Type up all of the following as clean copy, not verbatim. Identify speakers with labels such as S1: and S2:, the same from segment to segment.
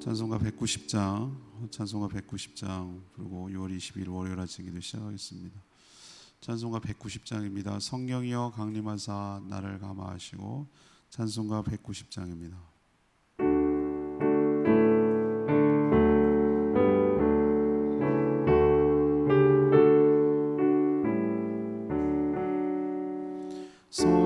S1: 찬송가 190장 그리고 6월 20일 월요일 아침 기도 시작하겠습니다. 찬송가 190장입니다. 성령이여 강림하사 나를 감화하시고. 찬송가 190장입니다. 성령이여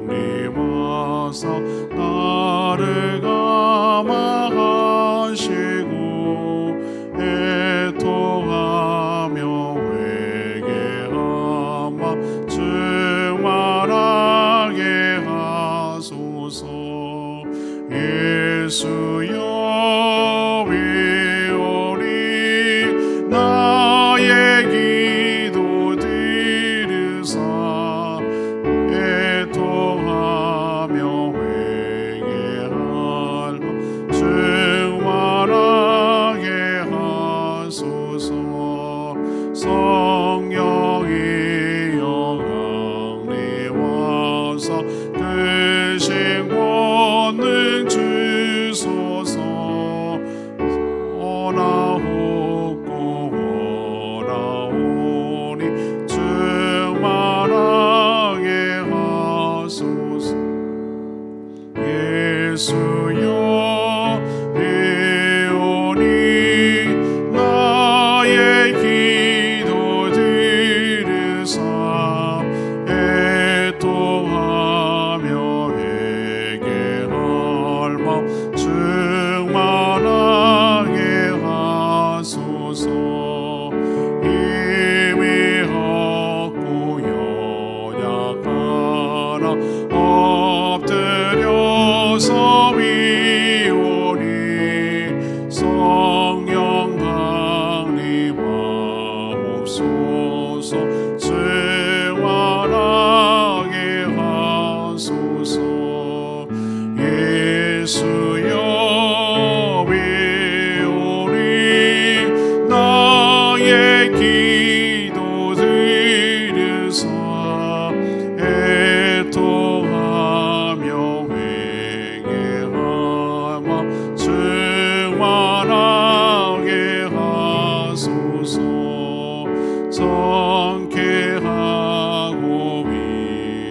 S1: 강림하사 나를 감화하시고 애통하며 회개하마 충만하게 하소서. 예수여 위오니 나의 기도 들으사 애통하며 성령이여 강림하사 크신 권능 주소서. 원하옵고 원하오니 충만하게 하소서. 예수여 정케하고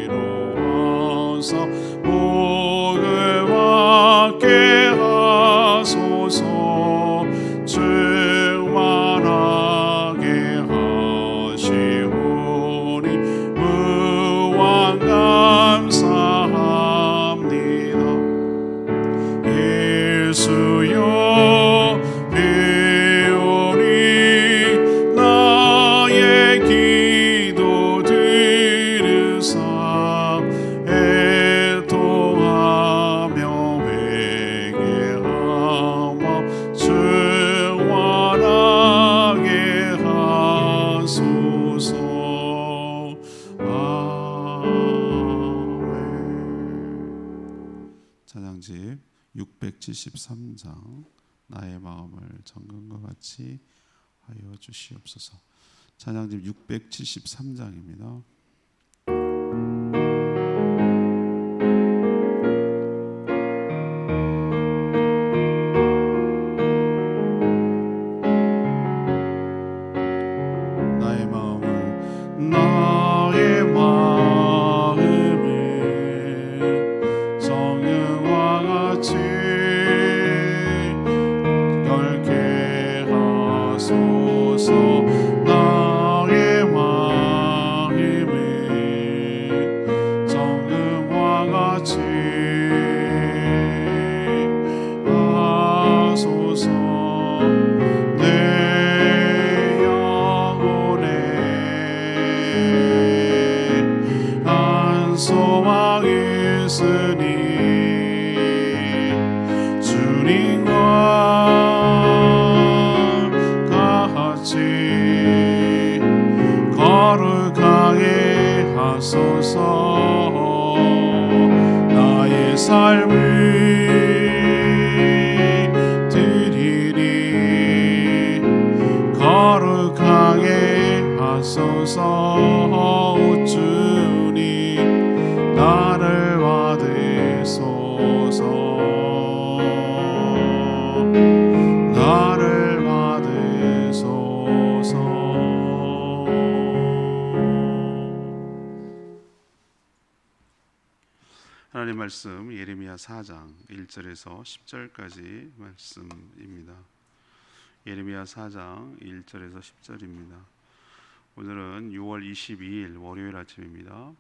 S1: 위로하사 복을 받게 하소서. 충만하게 하시오니 무한 감사합니다. 예수여 찬양집 673장 나의 마음을 정금과 같이 하여 주시옵소서. 찬양집 673장입니다. 나의 삶을 드리리 거룩하게 하소서. 주님 나를 받으소서. 하나님 말씀 예레미야 4장 1절에서 10절까지 말씀입니다. 예레미야 4장 1절에서 10절입니다. 오늘은 6월 22일 월요일 아침입니다.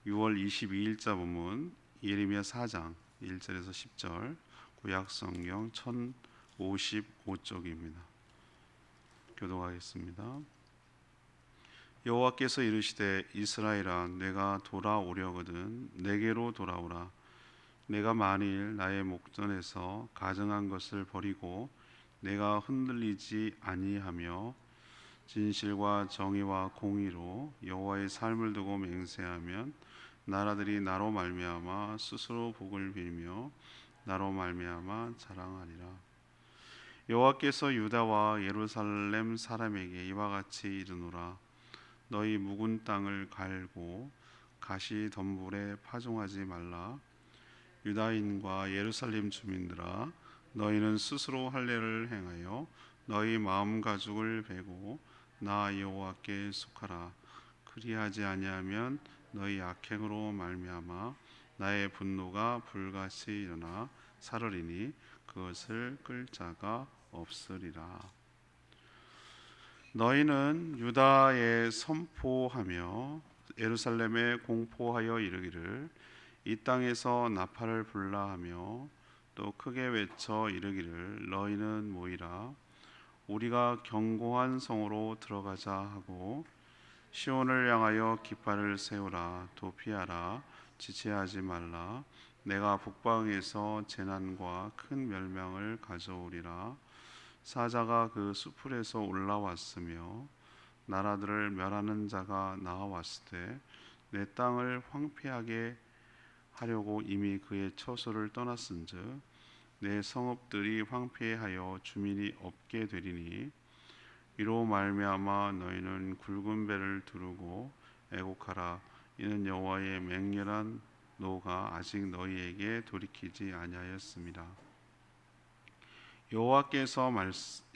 S1: 6월 22일자 본문 예레미야 4장 1절에서 10절 구약성경 1055쪽입니다. 교독하겠습니다. 여호와께서 이르시되 이스라엘아 내가 돌아오려거든 내게로 돌아오라. 내가 만일 나의 목전에서 가증한 것을 버리고 내가 흔들리지 아니하며 진실과 정의와 공의로 여호와의 삶을 두고 맹세하면 나라들이 나로 말미암아 스스로 복을 빌며 나로 말미암아 자랑하리라. 여호와께서 유다와 예루살렘 사람에게 이와 같이 이르노라. 너희 묵은 땅을 갈고 가시 덤불에 파종하지 말라. 유다인과 예루살렘 주민들아 너희는 스스로 할례를 행하여 너희 마음 가죽을 베고 나 여호와께 속하라. 그리하지 아니하면 너희 악행으로 말미암아 나의 분노가 불같이 일어나 사르리니 그것을 끌 자가 없으리라. 너희는 유다에 선포하며 예루살렘에 공포하여 이르기를 이 땅에서 나팔을 불라 하며 또 크게 외쳐 이르기를 너희는 모이라. 우리가 견고한 성으로 들어가자 하고 시온을 향하여 깃발을 세우라. 도피하라. 지체하지 말라. 내가 북방에서 재난과 큰 멸망을 가져오리라. 사자가 그 수풀에서 올라왔으며 나라들을 멸하는 자가 나와왔을 때 내 땅을 황폐하게 하려고 이미 그의 처소를 떠났은즉 내 성읍들이 황폐하여 주민이 없게 되리니 이로 말미암아 너희는 굵은 배를 두르고 애곡하라. 이는 여호와의 맹렬한 노가 아직 너희에게 돌이키지 아니하였습니다.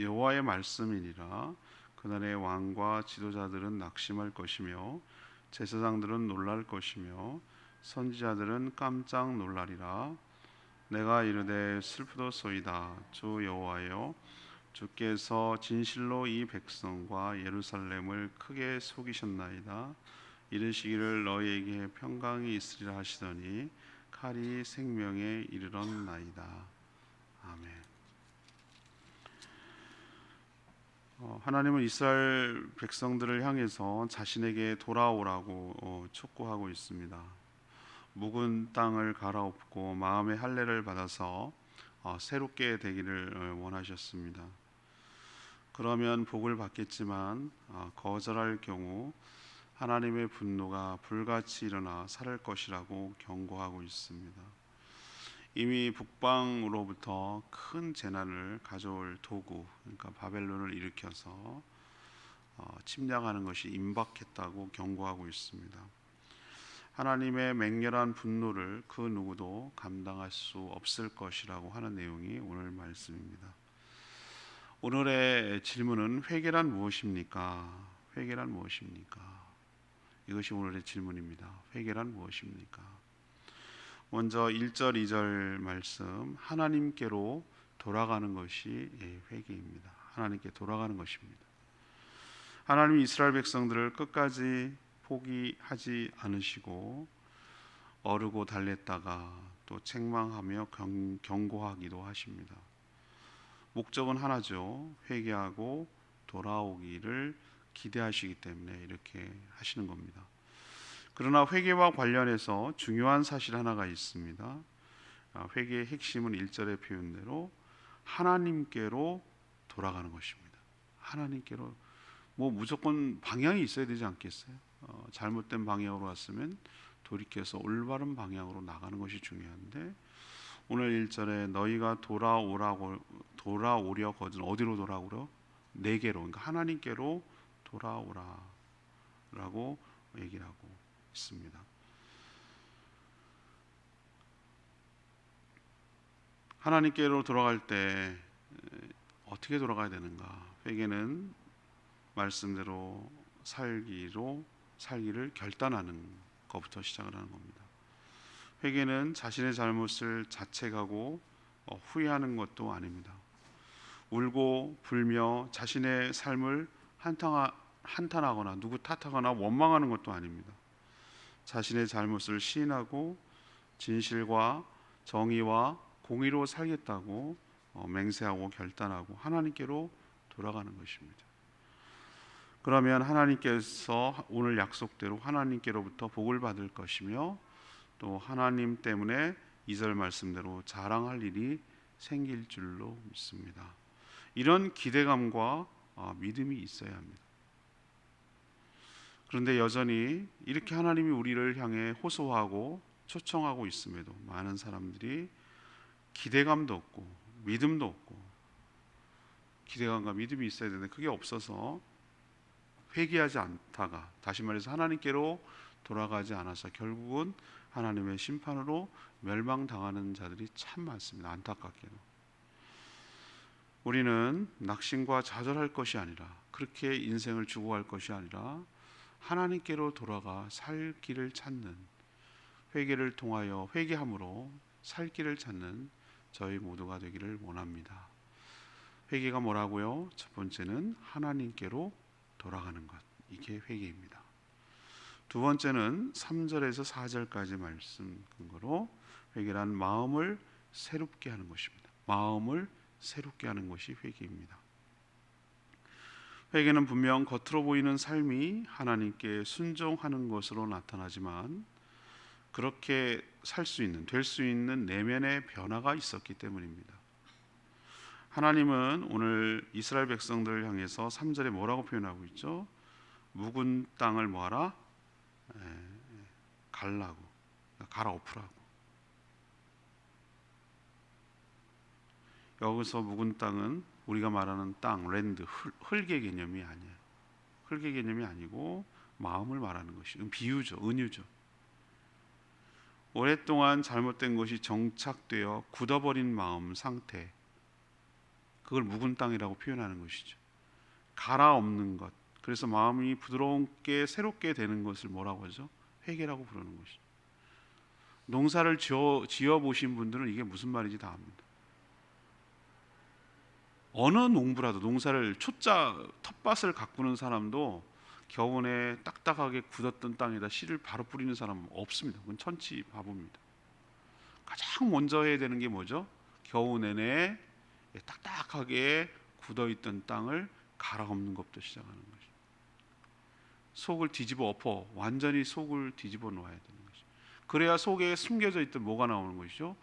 S1: 여호와의 말씀이니라. 그날의 왕과 지도자들은 낙심할 것이며 제사장들은 놀랄 것이며 선지자들은 깜짝 놀라리라. 내가 이르되 슬프도소이다. 주 여호와여 주께서 진실로 이 백성과 예루살렘을 크게 속이셨나이다. 이르시기를 너희에게 평강이 있으리라 하시더니 칼이 생명에 이르렀나이다. 아멘. 하나님은 이스라엘 백성들을 향해서 자신에게 돌아오라고 촉구하고 있습니다. 묵은 땅을 갈아엎고 마음의 할례를 받아서 새롭게 되기를 원하셨습니다. 그러면 복을 받겠지만 거절할 경우 하나님의 분노가 불같이 일어나 살을 것이라고 경고하고 있습니다. 이미 북방으로부터 큰 재난을 가져올 도구, 그러니까 바벨론을 일으켜서 침략하는 것이 임박했다고 경고하고 있습니다. 하나님의 맹렬한 분노를 그 누구도 감당할 수 없을 것이라고 하는 내용이 오늘 말씀입니다. 오늘의 질문은 회개란 무엇입니까? 회개란 무엇입니까? 이것이 오늘의 질문입니다. 회개란 무엇입니까? 먼저 1절 2절 말씀, 하나님께로 돌아가는 것이 회개입니다. 하나님께 돌아가는 것입니다. 하나님이 이스라엘 백성들을 끝까지 포기하지 않으시고 어르고 달랬다가 또 책망하며 경고하기도 하십니다. 목적은 하나죠. 회개하고 돌아오기를 기대하시기 때문에 이렇게 하시는 겁니다. 그러나 회개와 관련해서 중요한 사실 하나가 있습니다. 회개의 핵심은 1절의 표현대로 하나님께로 돌아가는 것입니다. 하나님께로, 무조건 방향이 있어야 되지 않겠어요? 잘못된 방향으로 왔으면 돌이켜서 올바른 방향으로 나가는 것이 중요한데, 오늘 1절에 너희가 돌아오려거든, 어디로 돌아오려? 내게로, 그러니까 하나님께로 돌아오라 라고 얘기를 하고 있습니다. 하나님께로 돌아갈 때 어떻게 돌아가야 되는가? 회개는 말씀대로 살기를 결단하는 것부터 시작을 하는 겁니다. 회개는 자신의 잘못을 자책하고 후회하는 것도 아닙니다. 울고 불며 자신의 삶을 한탄하거나 누구 탓하거나 원망하는 것도 아닙니다. 자신의 잘못을 시인하고 진실과 정의와 공의로 살겠다고 맹세하고 결단하고 하나님께로 돌아가는 것입니다. 그러면 하나님께서 오늘 약속대로 하나님께로부터 복을 받을 것이며 또 하나님 때문에 2절 말씀대로 자랑할 일이 생길 줄로 믿습니다. 이런 기대감과 믿음이 있어야 합니다. 그런데 여전히 이렇게 하나님이 우리를 향해 호소하고 초청하고 있음에도 많은 사람들이 기대감도 없고 믿음도 없고, 기대감과 믿음이 있어야 되는데 그게 없어서 회개하지 않다가, 다시 말해서 하나님께로 돌아가지 않아서 결국은 하나님의 심판으로 멸망당하는 자들이 참 많습니다. 안타깝게도. 우리는 낙심과 좌절할 것이 아니라, 그렇게 인생을 죽어갈 것이 아니라 하나님께로 돌아가 살 길을 찾는, 회개를 통하여 회개함으로 살 길을 찾는 저희 모두가 되기를 원합니다. 회개가 뭐라고요? 첫 번째는 하나님께로 돌아가는 것, 이게 회개입니다. 두 번째는 3절에서 4절까지 말씀 근거로 회개란 마음을 새롭게 하는 것입니다. 마음을 새롭게 하는 것이 회개입니다. 회개는 분명 겉으로 보이는 삶이 하나님께 순종하는 것으로 나타나지만 그렇게 살 수 있는, 될 수 있는 내면의 변화가 있었기 때문입니다. 하나님은 오늘 이스라엘 백성들을 향해서 3절에 뭐라고 표현하고 있죠? 묵은 땅을 뭐하라? 갈라고, 갈아엎으라고. 여기서 묵은 땅은 우리가 말하는 땅, 랜드, 흙의 개념이 아니에요. 흙의 개념이 아니고 마음을 말하는 것이, 비유죠, 은유죠. 오랫동안 잘못된 것이 정착되어 굳어버린 마음 상태, 그걸 묵은 땅이라고 표현하는 것이죠. 갈아엎는 것. 그래서 마음이 부드럽게 새롭게 되는 것을 뭐라고 하죠? 회개라고 부르는 것이죠. 농사를 지어 보신 분들은 이게 무슨 말인지 다 압니다. 어느 농부라도 농사를 텃밭을 가꾸는 사람도 겨우내 딱딱하게 굳었던 땅에다 씨를 바로 뿌리는 사람은 없습니다. 그건 천지바보입니다. 가장 먼저 해야 되는 게 뭐죠? 겨우 내내 딱딱하게 굳어있던 땅을 갈아엎는 것부터 시작하는 것이죠. 속을 뒤집어 엎어, 완전히 속을 뒤집어 놓아야 되는 것이죠. 그래야 속에 숨겨져 있던 뭐가 나오는 것이죠?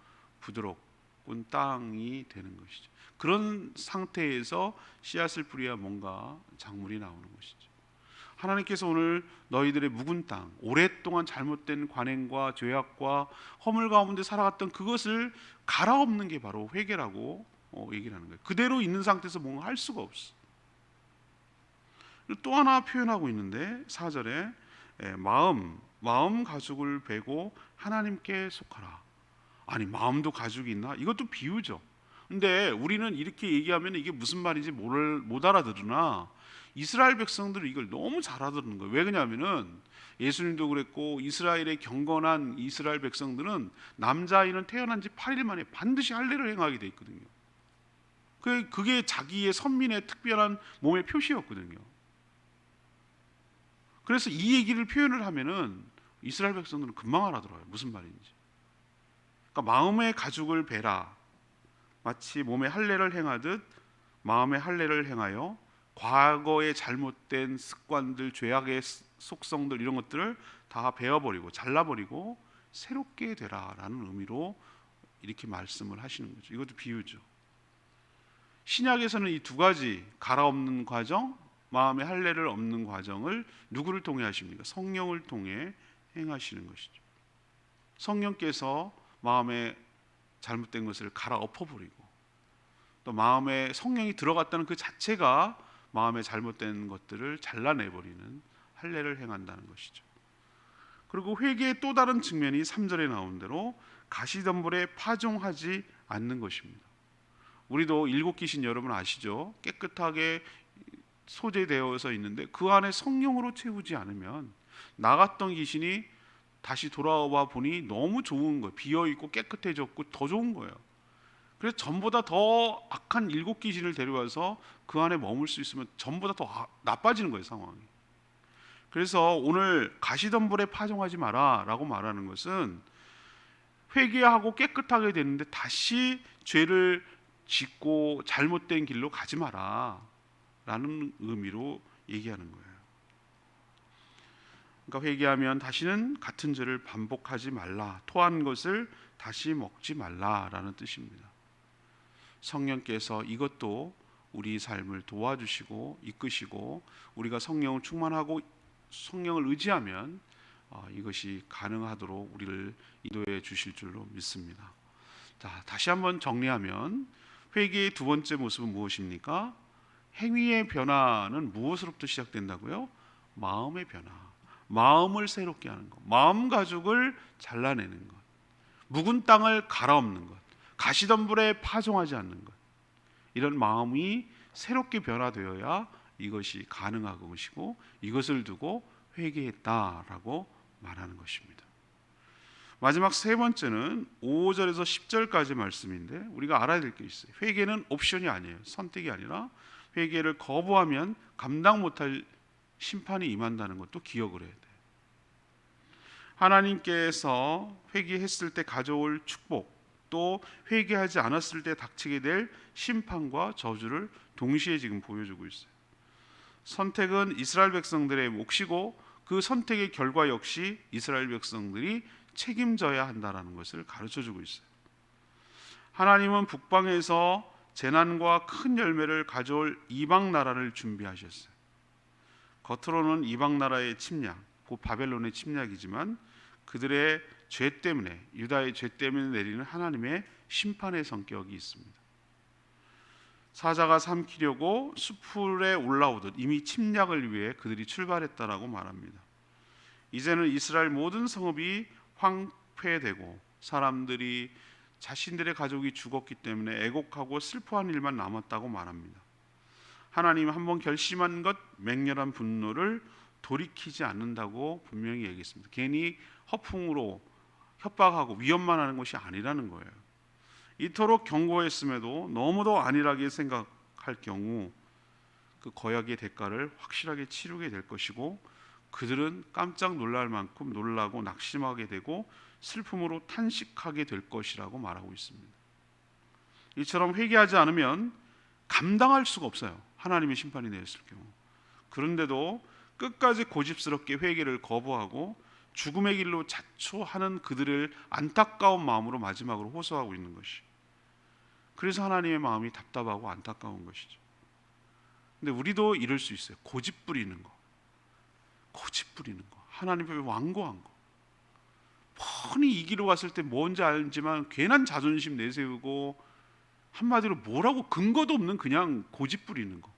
S1: 부드럽군 땅이 되는 것이죠. 그런 상태에서 씨앗을 뿌려야 뭔가 작물이 나오는 것이죠. 하나님께서 오늘 너희들의 묵은 땅, 오랫동안 잘못된 관행과 죄악과 허물 가운데 살아갔던 그것을 갈아엎는 게 바로 회개라고 얘기를 하는 거예요. 그대로 있는 상태에서 뭔가 할 수가 없어. 또 하나 표현하고 있는데 4절에 마음 가죽을 베고 하나님께 속하라. 아니, 마음도 가죽이 있나? 이것도 비유죠. 근데 우리는 이렇게 얘기하면 이게 무슨 말인지 못 알아들으나 이스라엘 백성들은 이걸 너무 잘 알아듣는 거예요. 왜 그러냐면은 예수님도 그랬고 이스라엘의 경건한 이스라엘 백성들은 남자아이는 태어난 지 8일 만에 반드시 할례를 행하게 돼 있거든요. 그게 자기의 선민의 특별한 몸의 표시였거든요. 그래서 이 얘기를 표현을 하면은 이스라엘 백성들은 금방 알아들어요. 무슨 말인지. 그러니까 마음의 가죽을 베라. 마치 몸에 할례를 행하듯 마음의 할례를 행하여 과거의 잘못된 습관들, 죄악의 속성들, 이런 것들을 다 베어버리고 잘라버리고 새롭게 되라라는 의미로 이렇게 말씀을 하시는 거죠. 이것도 비유죠. 신약에서는 이 두 가지, 갈아엎는 과정, 마음의 할례를 엎는 과정을 누구를 통해 하십니까? 성령을 통해 행하시는 것이죠. 성령께서 마음에 잘못된 것을 갈아엎어버리고 또 마음에 성령이 들어갔다는 그 자체가 마음에 잘못된 것들을 잘라내버리는 할례를 행한다는 것이죠. 그리고 회개의 또 다른 측면이 3절에 나온 대로 가시덤불에 파종하지 않는 것입니다. 우리도 일곱 귀신 여러분 아시죠? 깨끗하게 소재되어서 있는데 그 안에 성령으로 채우지 않으면 나갔던 귀신이 다시 돌아와 보니 너무 좋은 거예요. 비어 있고 깨끗해졌고 더 좋은 거예요. 그래서 전보다 더 악한 7귀신을 데려와서 그 안에 머물 수 있으면 전보다 더 나빠지는 거예요, 상황이. 그래서 오늘 가시덤불에 파종하지 마라라고 말하는 것은 회개하고 깨끗하게 되는데 다시 죄를 짓고 잘못된 길로 가지 마라라는 의미로 얘기하는 거예요. 그러니까 회개하면 다시는 같은 죄를 반복하지 말라, 토한 것을 다시 먹지 말라라는 뜻입니다. 성령께서 이것도 우리 삶을 도와주시고 이끄시고 우리가 성령을 충만하고 성령을 의지하면 이것이 가능하도록 우리를 인도해 주실 줄로 믿습니다. 자, 다시 한번 정리하면 회개의 두 번째 모습은 무엇입니까? 행위의 변화는 무엇으로부터 시작된다고요? 마음의 변화, 마음을 새롭게 하는 것, 마음 가죽을 잘라내는 것, 묵은 땅을 갈아엎는 것, 가시덤불에 파종하지 않는 것, 이런 마음이 새롭게 변화되어야 이것이 가능한 것이고 이것을 두고 회개했다라고 말하는 것입니다. 마지막 세 번째는 5절에서 10절까지 말씀인데 우리가 알아야 될 게 있어요. 회개는 옵션이 아니에요. 선택이 아니라 회개를 거부하면 감당 못할 심판이 임한다는 것도 기억을 해야 돼요. 하나님께서 회개했을 때 가져올 축복, 또 회개하지 않았을 때 닥치게 될 심판과 저주를 동시에 지금 보여주고 있어요. 선택은 이스라엘 백성들의 몫이고 그 선택의 결과 역시 이스라엘 백성들이 책임져야 한다는 것을 가르쳐주고 있어요. 하나님은 북방에서 재난과 큰 열매를 가져올 이방 나라를 준비하셨어요. 겉으로는 이방 나라의 침략, 곧 바벨론의 침략이지만 그들의 죄 때문에, 유다의 죄 때문에 내리는 하나님의 심판의 성격이 있습니다. 사자가 삼키려고 숲풀에 올라오듯 이미 침략을 위해 그들이 출발했다라고 말합니다. 이제는 이스라엘 모든 성읍이 황폐되고 사람들이 자신들의 가족이 죽었기 때문에 애곡하고 슬퍼한 일만 남았다고 말합니다. 하나님 한번 결심한 것, 맹렬한 분노를 돌이키지 않는다고 분명히 얘기했습니다. 괜히 허풍으로 협박하고 위협만 하는 것이 아니라는 거예요. 이토록 경고했음에도 너무도 안일하게 생각할 경우 그 거역의 대가를 확실하게 치르게 될 것이고 그들은 깜짝 놀랄 만큼 놀라고 낙심하게 되고 슬픔으로 탄식하게 될 것이라고 말하고 있습니다. 이처럼 회개하지 않으면 감당할 수가 없어요. 하나님의 심판이 내렸을 경우. 그런데도 끝까지 고집스럽게 회개를 거부하고 죽음의 길로 자초하는 그들을 안타까운 마음으로 마지막으로 호소하고 있는 것이. 그래서 하나님의 마음이 답답하고 안타까운 것이죠. 근데 우리도 이럴 수 있어요. 고집 부리는 거. 고집 부리는 거. 하나님 앞에 완고한 거. 뻔히 이 길로 왔을 때 뭔지 알지만 괜한 자존심 내세우고 한마디로 뭐라고 근거도 없는 그냥 고집 부리는 거.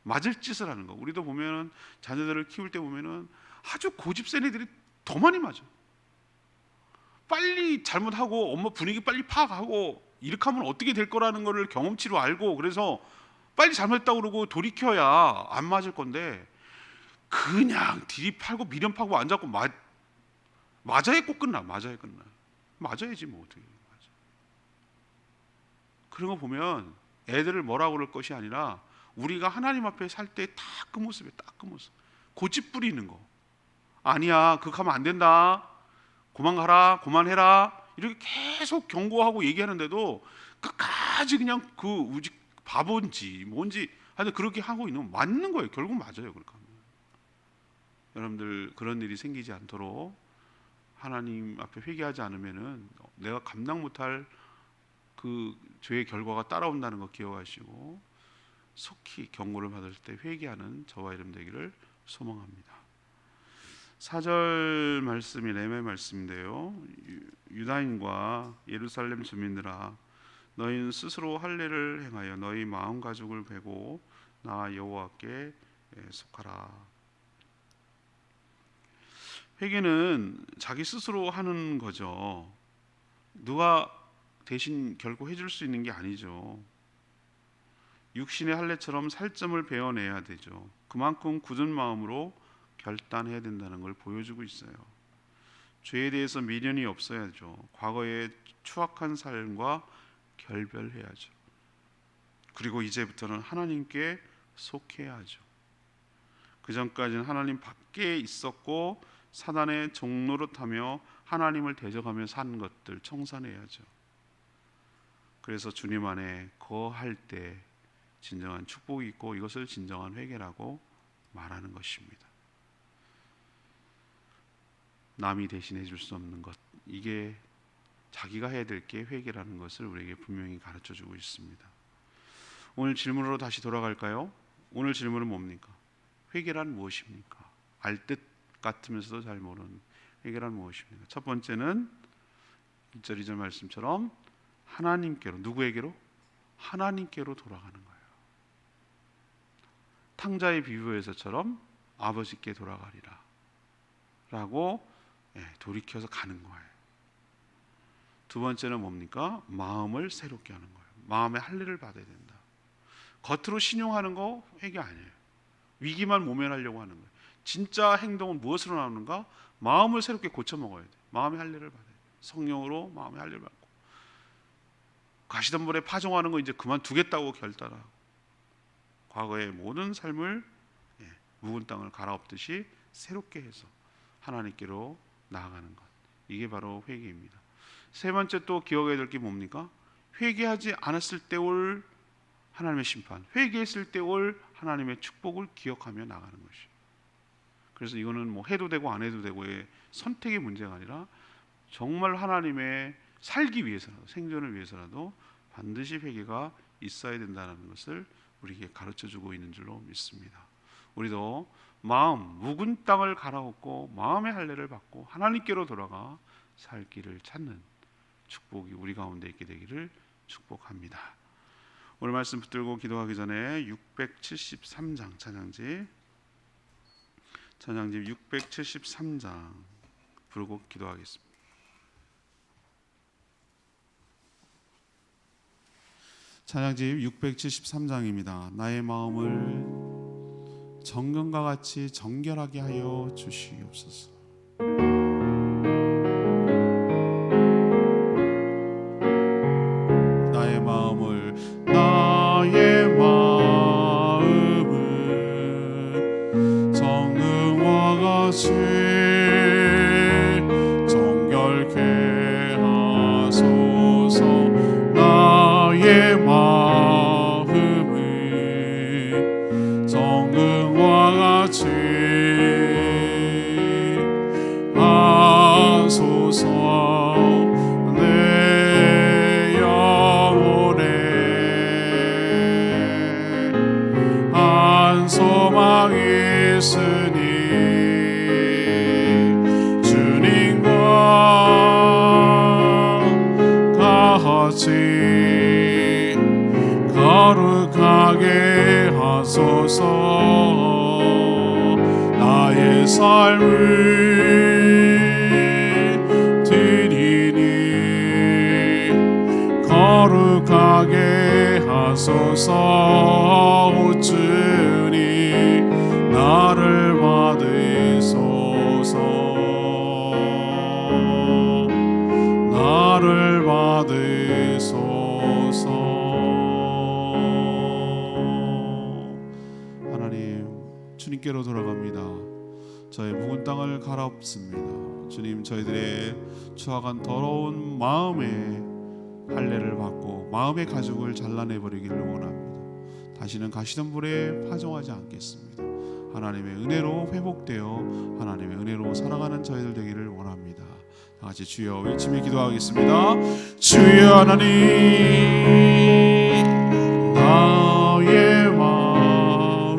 S1: 맞을 짓을 하는 거. 우리도 보면은 자녀들을 키울 때 보면은 아주 고집 센 애들이 더 많이 맞아. 빨리 잘못하고 엄마 분위기 빨리 파악하고 이렇게 하면 어떻게 될 거라는 거를 경험치로 알고 그래서 빨리 잘못했다고 그러고 돌이켜야 안 맞을 건데 그냥 들이팔고 미련 파고 안 잡고 맞아야 꼭 끝나. 맞아야 끝나. 맞아야지 뭐 어떻게 맞아. 그런 거 보면 애들을 뭐라고 그럴 것이 아니라 우리가 하나님 앞에 살 때 딱 그 모습에 딱 그 모습. 고집 부리는 거. 아니야, 그거 하면 안 된다. 그만 가라, 그만해라. 이렇게 계속 경고하고 얘기하는데도 끝까지 그냥 그 우직 바본지 뭔지 하여튼 그렇게 하고 있는 건 맞는 거예요. 결국 맞아요. 그렇게 하면. 여러분들 그런 일이 생기지 않도록 하나님 앞에 회개하지 않으면은 내가 감당 못할 그 죄의 결과가 따라온다는 거 기억하시고 속히 경고를 받을 때 회개하는 저와 여러분 되기를 소망합니다. 4절 말씀이 레위기 말씀인데요. 유다인과 예루살렘 주민들아 너희는 스스로 할례를 행하여 너희 마음 가죽을 베고 나 여호와께 속하라. 회개는 자기 스스로 하는 거죠. 누가 대신 결코 해줄 수 있는 게 아니죠. 육신의 할례처럼 살점을 베어내야 되죠. 그만큼 굳은 마음으로 결단해야 된다는 걸 보여주고 있어요. 죄에 대해서 미련이 없어야죠. 과거의 추악한 삶과 결별해야죠. 그리고 이제부터는 하나님께 속해야죠. 그 전까지는 하나님 밖에 있었고 사단의 종노릇하며 하나님을 대적하며 산 것들 청산해야죠. 그래서 주님 안에 거할 때 진정한 축복이 있고 이것을 진정한 회개라고 말하는 것입니다. 남이 대신해 줄 수 없는 것, 이게 자기가 해야 될 게 회개라는 것을 우리에게 분명히 가르쳐 주고 있습니다. 오늘 질문으로 다시 돌아갈까요? 오늘 질문은 뭡니까? 회개란 무엇입니까? 알 듯 같으면서도 잘 모르는 회개란 무엇입니까? 첫 번째는 1절 2절 말씀처럼 하나님께로, 누구에게로? 하나님께로 돌아가는 거예요. 탕자의 비유에서처럼 아버지께 돌아가리라 라고 돌이켜서 가는 거예요. 두 번째는 뭡니까? 마음을 새롭게 하는 거예요. 마음의 할례를 받아야 된다. 겉으로 신용하는 거 회개 아니에요. 위기만 모면하려고 하는 거예요. 진짜 행동은 무엇으로 나오는가? 마음을 새롭게 고쳐 먹어야 돼. 마음의 할례를 받아야 돼. 성령으로 마음의 할례를 받고 가시덤불에 파종하는 거 이제 그만두겠다고 결단하고 과거의 모든 삶을 묵은 땅을 갈아엎듯이 새롭게 해서 하나님께로 나아가는 것, 이게 바로 회개입니다. 세 번째 또 기억해야 될 게 뭡니까? 회개하지 않았을 때 올 하나님의 심판, 회개했을 때 올 하나님의 축복을 기억하며 나가는 것이에요. 그래서 이거는 뭐 해도 되고 안 해도 되고의 선택의 문제가 아니라 정말 하나님의 살기 위해서라도, 생존을 위해서라도 반드시 회개가 있어야 된다는 것을 우리에게 가르쳐주고 있는 줄로 믿습니다. 우리도 마음, 묵은 땅을 갈아엎고 마음의 할례를 받고 하나님께로 돌아가 살 길을 찾는 축복이 우리 가운데 있게 되기를 축복합니다. 오늘 말씀 붙들고 기도하기 전에 673장 찬양집 673장 부르고 기도하겠습니다. 찬양집 673장입니다. 나의 마음을 정금과 같이 정결하게 하여 주시옵소서. 나의 마음을 정금과 같이 정결케 하소서. 나의 마음을 정금과 같이 하소서. 내 영혼에 한 소망이 있으니 주님과 같이 거룩하게 하소서. 나의 삶을 드리니 거룩하게 하소서. 오 주님 나를 받으소서. 나를 받으소서. 하나님, 주님께로 돌아갑니다. 저의 묵은 땅을 갈아엎습니다. 주님, 저희들의 추악한 더러운 마음의 할례를 받고 마음의 가죽을 잘라내버리기를 원합니다. 다시는 가시덤불에 파종하지 않겠습니다. 하나님의 은혜로 회복되어 하나님의 은혜로 살아가는 저희들 되기를 원합니다. 다 같이 주여 외치며 기도하겠습니다. 주여 하나님, 나의 마음을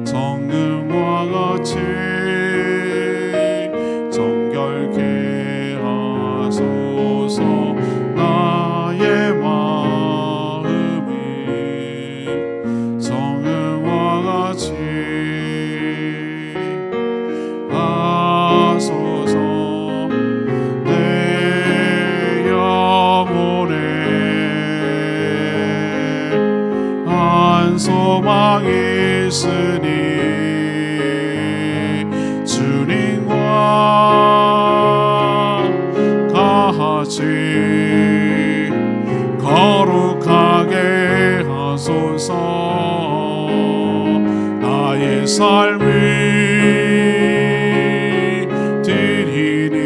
S1: 정금과 같이 정결케 하소서. 나의 마음을 정금과 같이 하소서. 내 영혼에 한 소망이 있으니 주님과 거룩하게 하소서. 나의 삶을 드리니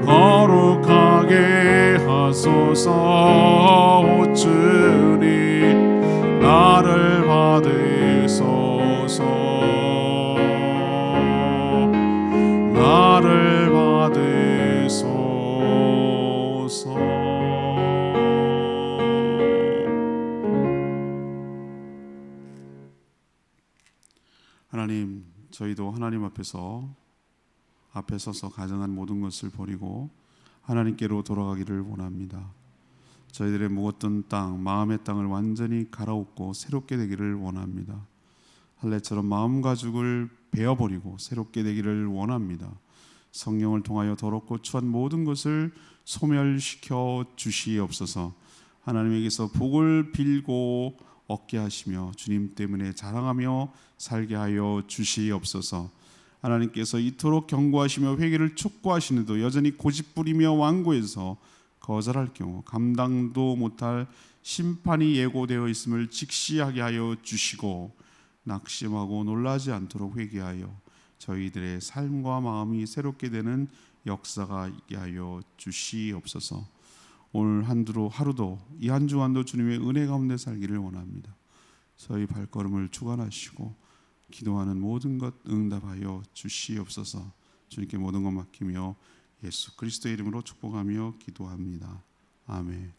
S1: 거룩하게 하소서. 오 주님 나를 받으소서. 나를 받으소서. 하나님, 저희도 하나님 앞에 서서 가정한 모든 것을 버리고 하나님께로 돌아가기를 원합니다. 저희들의 묵었던 땅, 마음의 땅을 완전히 갈아엎고 새롭게 되기를 원합니다. 할례처럼 마음 가죽을 베어버리고 새롭게 되기를 원합니다. 성령을 통하여 더럽고 추한 모든 것을 소멸시켜 주시옵소서. 하나님에게서 복을 빌고 얻게 하시며 주님 때문에 자랑하며 살게 하여 주시옵소서. 하나님께서 이토록 경고하시며 회개를 촉구하시는데도 여전히 고집부리며 완고해서 거절할 경우 감당도 못할 심판이 예고되어 있음을 직시하게 하여 주시고 낙심하고 놀라지 않도록 회개하여 저희들의 삶과 마음이 새롭게 되는 역사가 있게 하여 주시옵소서. 오늘 하루도 이 한 주간도 주님의 은혜 가운데 살기를 원합니다. 저희 발걸음을 주관하시고 기도하는 모든 것 응답하여 주시옵소서. 주님께 모든 것 맡기며 예수 그리스도의 이름으로 축복하며 기도합니다. 아멘.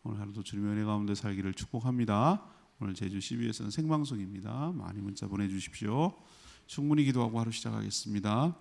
S1: 오늘 하루도 주님의 은혜 가운데 살기를 축복합니다. 오늘 제주 CBS는 생방송입니다. 많이 문자 보내주십시오. 충분히 기도하고 하루 시작하겠습니다.